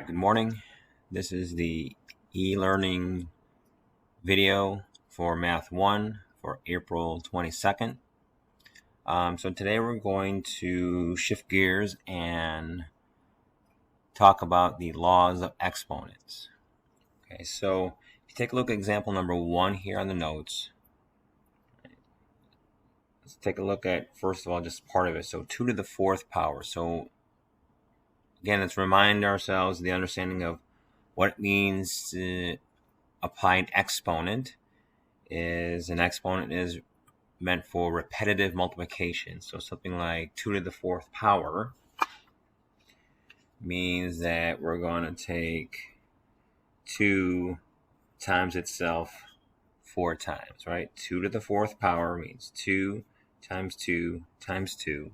Good morning. This is the e-learning video for Math 1 for April 22nd. So today we're going to shift gears and talk about the laws of exponents. Okay, so if you take a look at example number 1 here on the notes, let's take a look at, first of all, just part of it. So 2 to the 4th power. So again, let's remind ourselves the understanding of what it means to apply an exponent. An exponent is meant for repetitive multiplication. So something like 2 to the 4th power means that we're going to take 2 times itself 4 times, right? 2 to the 4th power means 2 times 2 times 2.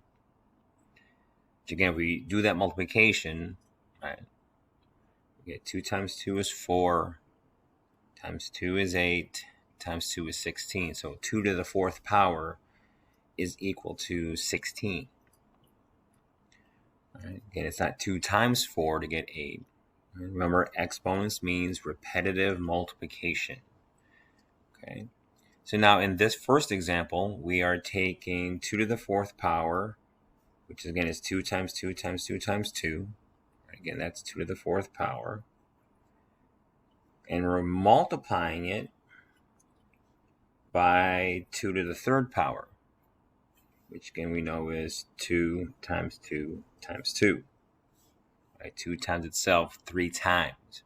Which again, if we do that multiplication, right, we get 2 times 2 is 4, times 2 is 8, times 2 is 16. So 2 to the 4th power is equal to 16. All right. Again, it's not 2 times 4 to get 8. Remember, exponents means repetitive multiplication. Okay. So now in this first example, we are taking 2 to the 4th power, which again is 2 times 2 times 2 times 2. Again, that's 2 to the 4th power. And we're multiplying it by 2 to the 3rd power, which again we know is 2 times 2 times 2. Right? 2 times itself 3 times.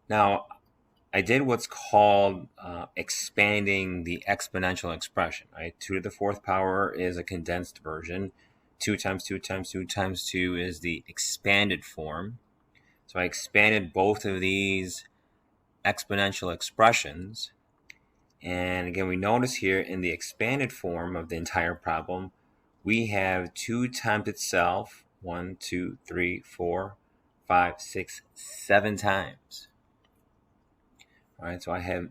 Now, I did what's called expanding the exponential expression. Right? 2 to the 4th power is a condensed version. 2 times 2 times 2 times 2 is the expanded form. So I expanded both of these exponential expressions. And again, we notice here in the expanded form of the entire problem, we have 2 times itself 1, 2, 3, 4, 5, 6, 7 times. All right, so I have,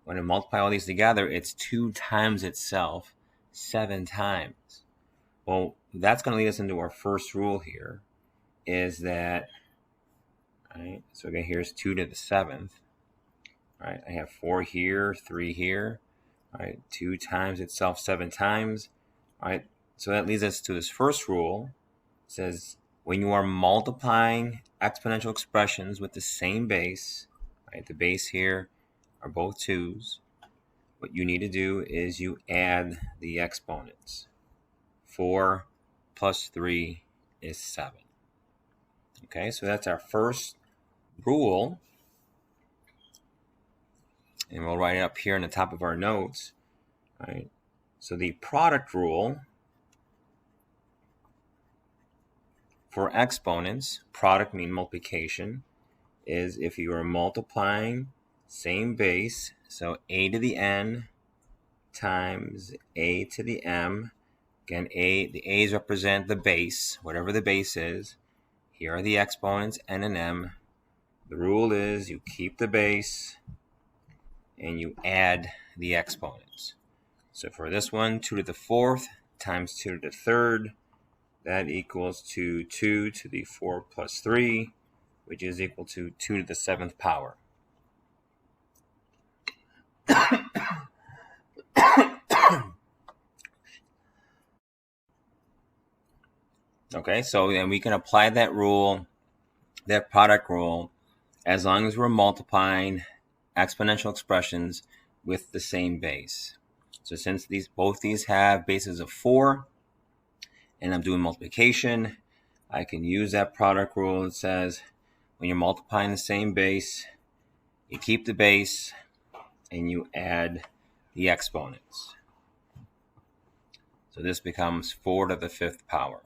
when I multiply all these together, it's 2 times itself 7 times. Well, that's going to lead us into our first rule here, is that, right, so again, here's 2 to the 7th. All right, I have 4 here, 3 here. All right, 2 times itself 7 times. All right, so that leads us to this first rule. It says when you are multiplying exponential expressions with the same base, right, the base here are both 2's, what you need to do is you add the exponents. 4 plus 3 is 7. Okay, so that's our first rule. And we'll write it up here in the top of our notes. All right, so the product rule for exponents, product mean multiplication, is if you are multiplying same base, so a to the n times a to the m. Again, the a's represent the base, whatever the base is. Here are the exponents, n and m. The rule is you keep the base and you add the exponents. So for this one, 2 to the 4th times 2 to the 3rd, that equals to 2 to the 4 plus 3, which is equal to 2 to the 7th power. Okay, so then we can apply that rule, that product rule, as long as we're multiplying exponential expressions with the same base. So since both these have bases of 4, and I'm doing multiplication, I can use that product rule. It says when you're multiplying the same base, you keep the base and you add the exponents. So this becomes 4 to the 5th power.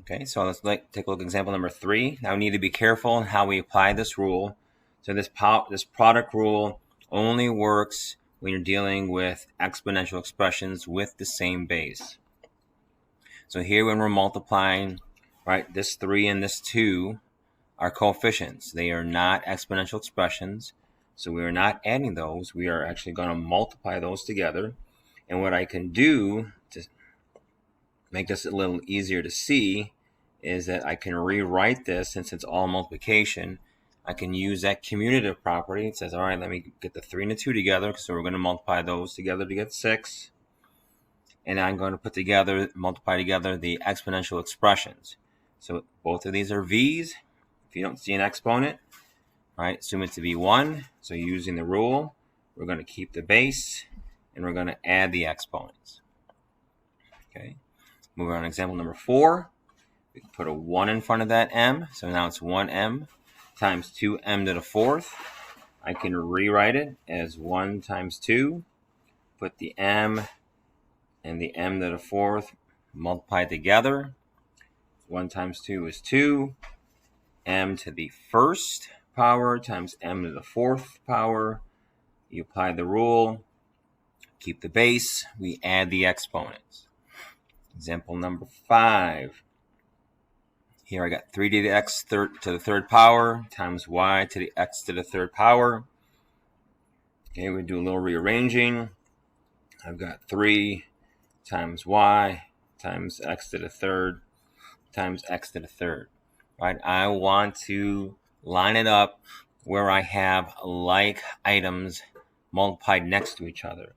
Okay, so let's take a look at example number 3. Now we need to be careful on how we apply this rule. So this product rule only works when you're dealing with exponential expressions with the same base. So here when we're multiplying, right, this 3 and this 2 are coefficients. They are not exponential expressions. So we are not adding those. We are actually going to multiply those together. And what I can do to make this a little easier to see is that I can rewrite this, since it's all multiplication. I can use that commutative property. It says, all right, let me get the 3 and the 2 together, so we're going to multiply those together to get 6. And I'm going to multiply together the exponential expressions. So both of these are v's. If you don't see an exponent, right, assume it to be 1. So using the rule, we're going to keep the base, and we're going to add the exponents. Okay. Moving on to example number 4. We can put a 1 in front of that m. So now it's 1m times 2m to the 4th. I can rewrite it as 1 times 2. Put the m and the m to the 4th multiplied together. 1 times 2 is 2. M to the 1st power times m to the 4th power. You apply the rule, keep the base, we add the exponents. Example number 5. Here I got 3 to the x to the 3rd power times y to the x to the 3rd power. Okay, we do a little rearranging. I've got 3 times y times x to the 3rd times x to the 3rd. Right? I want to line it up where I have like items multiplied next to each other.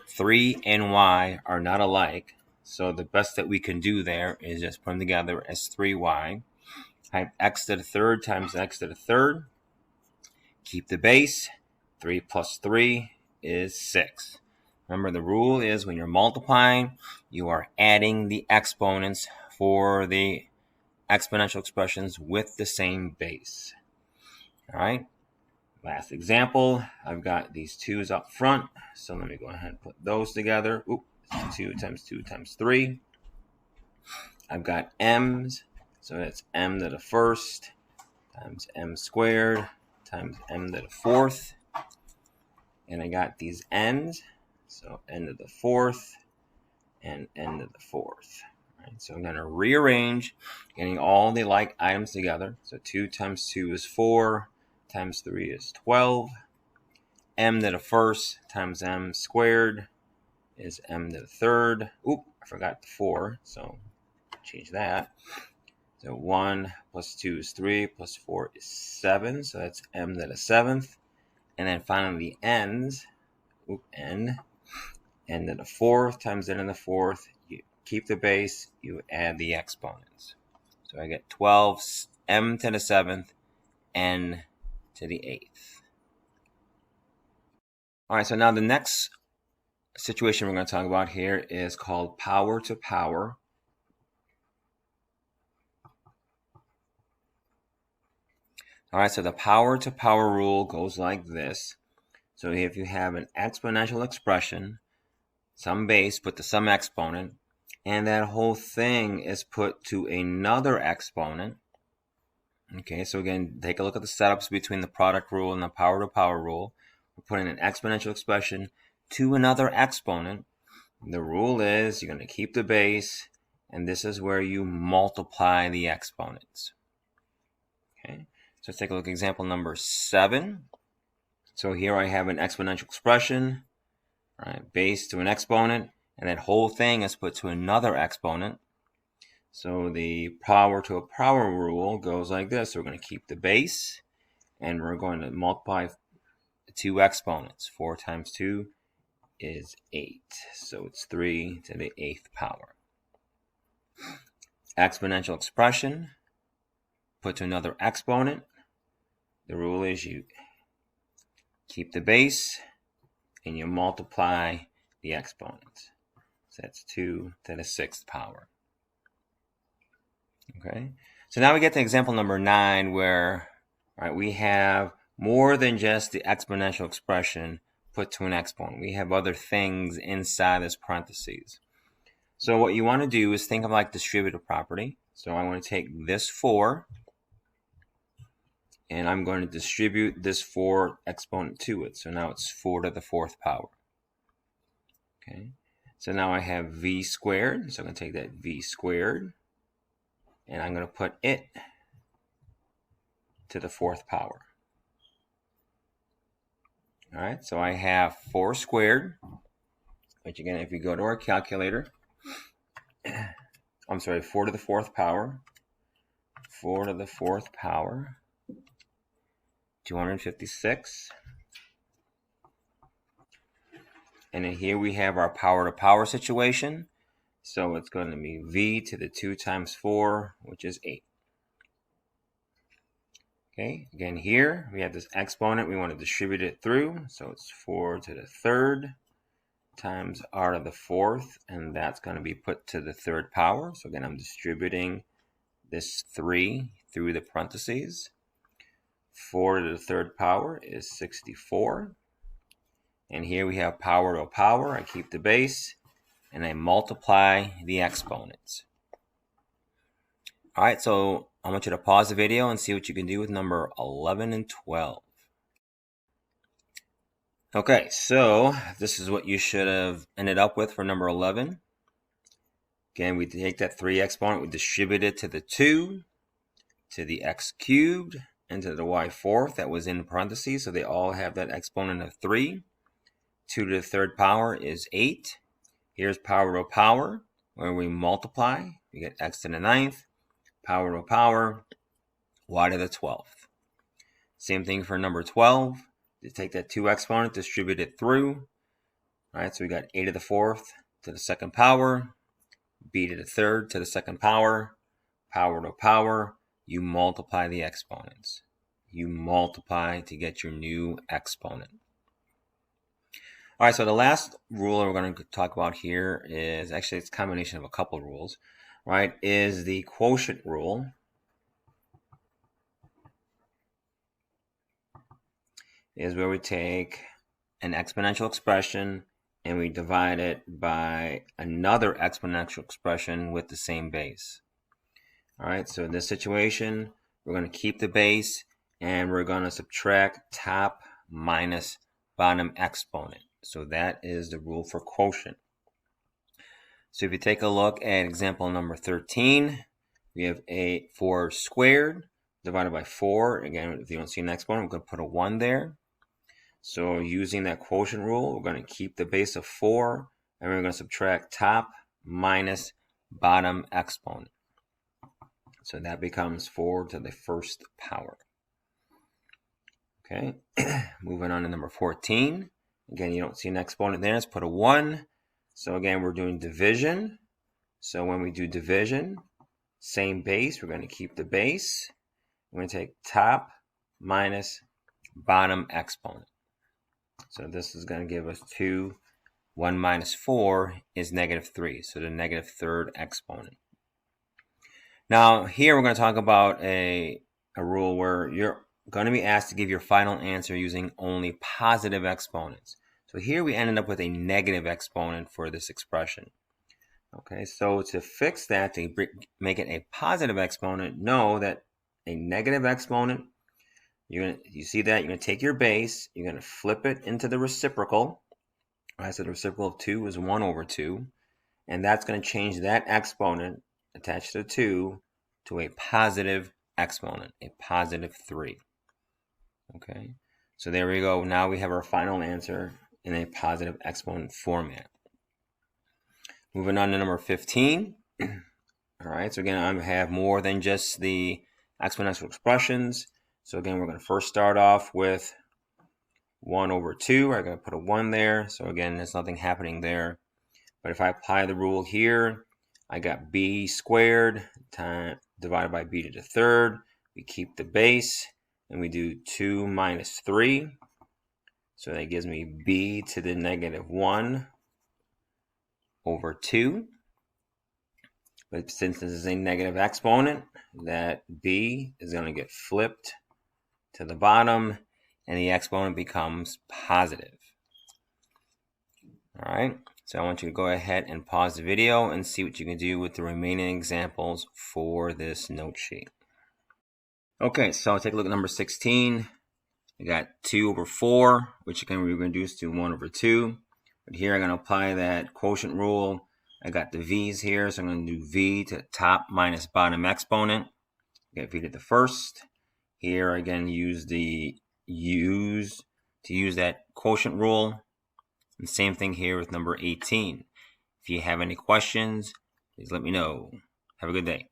3 and y are not alike, so the best that we can do there is just put them together as 3y. Type x to the 3rd times x to the 3rd. Keep the base. 3 plus 3 is 6. Remember, the rule is when you're multiplying, you are adding the exponents for the exponential expressions with the same base. All right. Last example, I've got these 2's up front, so let me go ahead and put those together. 2 times 2 times 3. I've got m's, so that's m to the 1st times m squared times m to the 4th. And I got these n's, so n to the 4th and n to the 4th. Right, so I'm going to rearrange, getting all the like items together. So 2 times 2 is 4, times 3 is 12. M to the 1st times m squared is m to the 3rd. I forgot the 4, so change that. So 1 plus 2 is 3, plus 4 is 7, so that's m to the 7th. And then finally the n's, n to the 4th times n to the 4th. You keep the base, you add the exponents. So I get 12 m to the 7th, n to the 8th. All right, so now the next situation we're going to talk about here is called power to power. All right, so the power to power rule goes like this. So if you have an exponential expression, some base put to some exponent, and that whole thing is put to another exponent. Okay, so again, take a look at the setups between the product rule and the power to power rule. We're putting an exponential expression to another exponent. The rule is you're going to keep the base, and this is where you multiply the exponents. Okay, so let's take a look at example number 7. So here I have an exponential expression, right, base to an exponent, and that whole thing is put to another exponent. So the power to a power rule goes like this. So we're going to keep the base, and we're going to multiply the 2 exponents. 4 times 2 is 8. So it's 3 to the 8th power. Exponential expression put to another exponent. The rule is you keep the base and you multiply the exponents. So that's 2 to the 6th power. Okay, so now we get to example number 9 where, right, we have more than just the exponential expression put to an exponent. We have other things inside this parentheses. So what you want to do is think of like distributive property. So I want to take this 4, and I'm going to distribute this 4 exponent to it. So now it's 4 to the 4th power. Okay, so now I have v squared. So I'm going to take that v squared, and I'm going to put it to the 4th power. All right, so I have 4 squared, which again, if you go to our calculator, I'm sorry, 4 to the 4th power. 4 to the 4th power, 256. And then here we have our power to power situation. So it's going to be v to the 2 times 4, which is 8. Okay, again here we have this exponent. We want to distribute it through. So it's 4 to the 3rd times r to the 4th, and that's going to be put to the 3rd power. So again, I'm distributing this 3 through the parentheses. 4 to the 3rd power is 64. And here we have power to power. I keep the base, and I multiply the exponents. All right, so I want you to pause the video and see what you can do with number 11 and 12. Okay, so this is what you should have ended up with for number 11. Again, we take that 3 exponent, we distribute it to the 2, to the x cubed, and to the y 4th that was in parentheses, so they all have that exponent of 3. 2 to the 3rd power is 8. Here's power to power, where we multiply. We get x to the 9th, power to power, y to the 12th. Same thing for number 12. Just take that 2 exponent, distribute it through. All right, so we got a to the 4th to the 2nd power, b to the 3rd to the 2nd power, power to power. You multiply the exponents. You multiply to get your new exponent. All right, so the last rule we're going to talk about here is, actually it's a combination of a couple of rules, right, is the quotient rule. Is where we take an exponential expression and we divide it by another exponential expression with the same base. All right, so in this situation, we're going to keep the base and we're going to subtract top minus bottom exponent. So that is the rule for quotient. So if you take a look at example number 13, we have 4 squared divided by 4. Again, if you don't see an exponent, we're going to put a 1 there. So using that quotient rule, we're going to keep the base of 4, and we're going to subtract top minus bottom exponent. So that becomes 4 to the 1st power. Okay, moving on to number 14. Again, you don't see an exponent there, let's put a 1. So again, we're doing division. So when we do division, same base, we're going to keep the base. We're going to take top minus bottom exponent. So this is going to give us 2. 1 minus 4 is -3, so the -3rd exponent. Now here we're going to talk about a rule where you're going to be asked to give your final answer using only positive exponents. So here we ended up with a negative exponent for this expression. Okay, so to fix that, to make it a positive exponent, know that a negative exponent, you see that, you're going to take your base, you're going to flip it into the reciprocal. Right, so the reciprocal of 2 is 1 over 2. And that's going to change that exponent attached to 2 to a positive exponent, a positive 3. Okay, so there we go. Now we have our final answer in a positive exponent format. Moving on to number 15. All right, so again, I have more than just the exponential expressions. So again, we're going to first start off with 1 over 2. I'm going to put a 1 there. So again, there's nothing happening there. But if I apply the rule here, I got b squared divided by b to the 3rd. We keep the base, and we do 2 minus 3. So that gives me b to the -1 over 2. But since this is a negative exponent, that b is going to get flipped to the bottom, and the exponent becomes positive. All right, so I want you to go ahead and pause the video and see what you can do with the remaining examples for this note sheet. Okay, so take a look at number 16. I got 2 over 4, which can be reduced to 1 over 2. But here I'm going to apply that quotient rule. I got the v's here, so I'm going to do v to the top minus bottom exponent. I got v to the 1st. Here again, use that quotient rule. And same thing here with number 18. If you have any questions, please let me know. Have a good day.